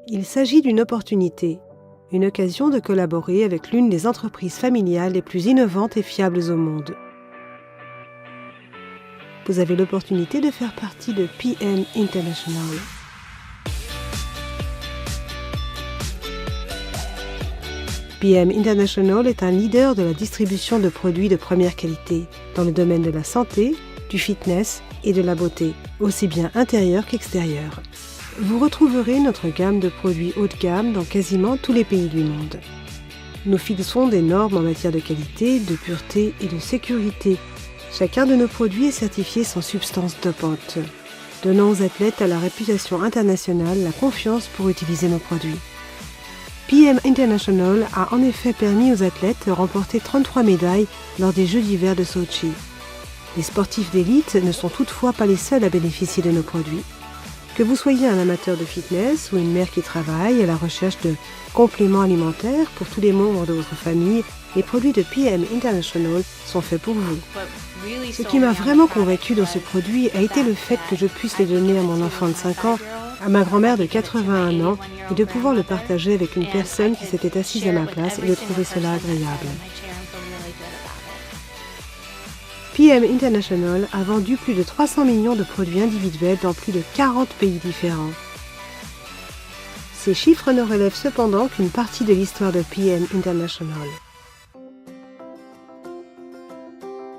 Il s'agit d'une opportunité, une occasion de collaborer avec l'une des entreprises familiales les plus innovantes et fiables au monde. Vous avez l'opportunité de faire partie de PM International. PM International est un leader de la distribution de produits de première qualité dans le domaine de la santé, du fitness et de la beauté, aussi bien intérieure qu'extérieure. Vous retrouverez notre gamme de produits haut de gamme dans quasiment tous les pays du monde. Nous fixons des normes en matière de qualité, de pureté et de sécurité. Chacun de nos produits est certifié sans substance dopante, donnant aux athlètes à la réputation internationale la confiance pour utiliser nos produits. PM International a en effet permis aux athlètes de remporter 33 médailles lors des Jeux d'hiver de Sochi. Les sportifs d'élite ne sont toutefois pas les seuls à bénéficier de nos produits. Que vous soyez un amateur de fitness ou une mère qui travaille à la recherche de compléments alimentaires pour tous les membres de votre famille, les produits de PM International sont faits pour vous. Ce qui m'a vraiment convaincu dans ce produit a été le fait que je puisse les donner à mon enfant de 5 ans, à ma grand-mère de 81 ans et de pouvoir le partager avec une personne qui s'était assise à ma place et de trouver cela agréable. PM International a vendu plus de 300 millions de produits individuels dans plus de 40 pays différents. Ces chiffres ne relèvent cependant qu'une partie de l'histoire de PM International.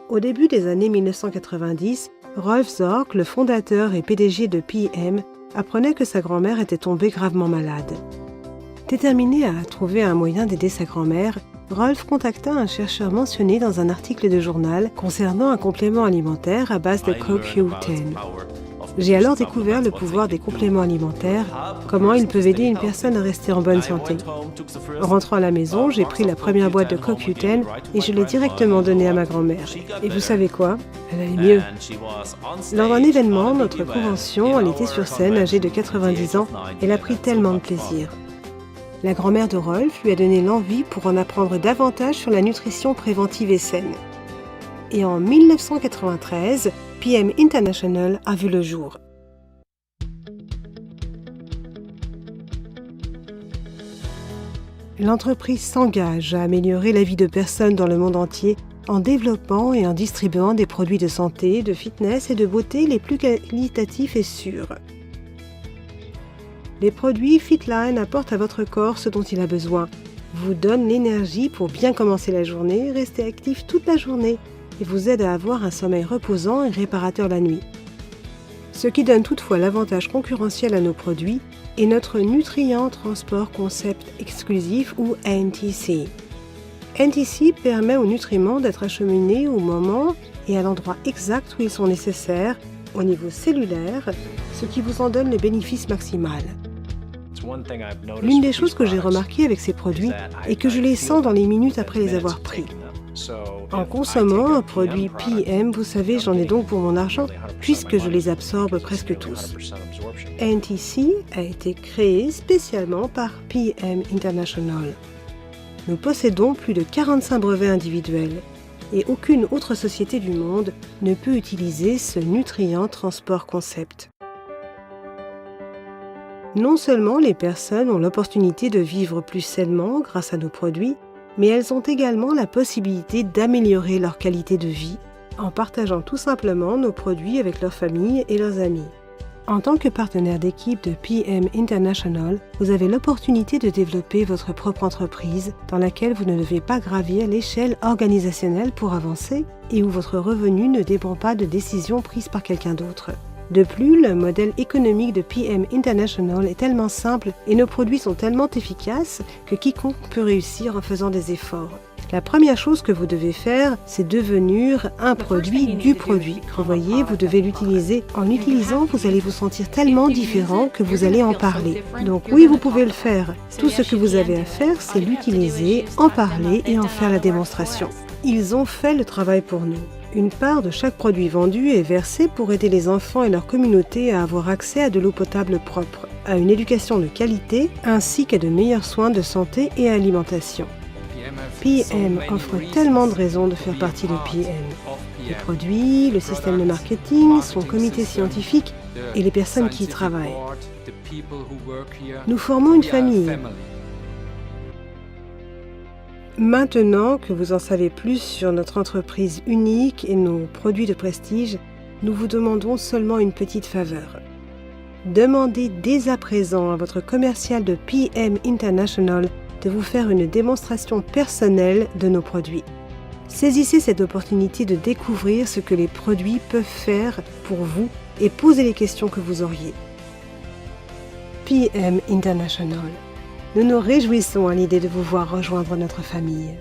Au début des années 1990, Rolf Zorc, le fondateur et PDG de PM, apprenait que sa grand-mère était tombée gravement malade. Déterminé à trouver un moyen d'aider sa grand-mère, Rolf contacta un chercheur mentionné dans un article de journal concernant un complément alimentaire à base de CoQ10. J'ai alors découvert le pouvoir des compléments alimentaires, comment ils peuvent aider une personne à rester en bonne santé. En rentrant à la maison, j'ai pris la première boîte de CoQ10 et je l'ai directement donnée à ma grand-mère. Et vous savez quoi? Elle allait mieux. Lors d'un événement, notre convention, elle était sur scène, âgée de 90 ans, elle a pris tellement de plaisir. La grand-mère de Rolf lui a donné l'envie pour en apprendre davantage sur la nutrition préventive et saine. Et en 1993, PM International a vu le jour. L'entreprise s'engage à améliorer la vie de personnes dans le monde entier en développant et en distribuant des produits de santé, de fitness et de beauté les plus qualitatifs et sûrs. Les produits Fitline apportent à votre corps ce dont il a besoin, vous donnent l'énergie pour bien commencer la journée, rester actif toute la journée et vous aident à avoir un sommeil reposant et réparateur la nuit. Ce qui donne toutefois l'avantage concurrentiel à nos produits est notre Nutrient Transport Concept exclusif ou NTC. NTC permet aux nutriments d'être acheminés au moment et à l'endroit exact où ils sont nécessaires au niveau cellulaire, ce qui vous en donne le bénéfice maximal. L'une des choses que j'ai remarquées avec ces produits est que je les sens dans les minutes après les avoir pris. En consommant un produit PM, vous savez, j'en ai donc pour mon argent, puisque je les absorbe presque tous. NTC a été créé spécialement par PM International. Nous possédons plus de 45 brevets individuels et aucune autre société du monde ne peut utiliser ce Nutrient Transport Concept. Non seulement les personnes ont l'opportunité de vivre plus sainement grâce à nos produits, mais elles ont également la possibilité d'améliorer leur qualité de vie en partageant tout simplement nos produits avec leurs familles et leurs amis. En tant que partenaire d'équipe de PM International, vous avez l'opportunité de développer votre propre entreprise dans laquelle vous ne devez pas gravir l'échelle organisationnelle pour avancer et où votre revenu ne dépend pas de décisions prises par quelqu'un d'autre. De plus, le modèle économique de PM International est tellement simple et nos produits sont tellement efficaces que quiconque peut réussir en faisant des efforts. La première chose que vous devez faire, c'est devenir un produit du produit. Vous voyez, vous devez l'utiliser. En l'utilisant, vous allez vous sentir tellement différent que vous allez en parler. Donc oui, vous pouvez le faire. Tout ce que vous avez à faire, c'est l'utiliser, en parler et en faire la démonstration. Ils ont fait le travail pour nous. Une part de chaque produit vendu est versée pour aider les enfants et leur communauté à avoir accès à de l'eau potable propre, à une éducation de qualité, ainsi qu'à de meilleurs soins de santé et alimentation. PM offre tellement de raisons de faire partie de PM. Les produits, le système de marketing, son comité scientifique et les personnes qui y travaillent. Nous formons une famille. Maintenant que vous en savez plus sur notre entreprise unique et nos produits de prestige, nous vous demandons seulement une petite faveur. Demandez dès à présent à votre commercial de PM International de vous faire une démonstration personnelle de nos produits. Saisissez cette opportunité de découvrir ce que les produits peuvent faire pour vous et posez les questions que vous auriez. PM International. Nous nous réjouissons à l'idée de vous voir rejoindre notre famille.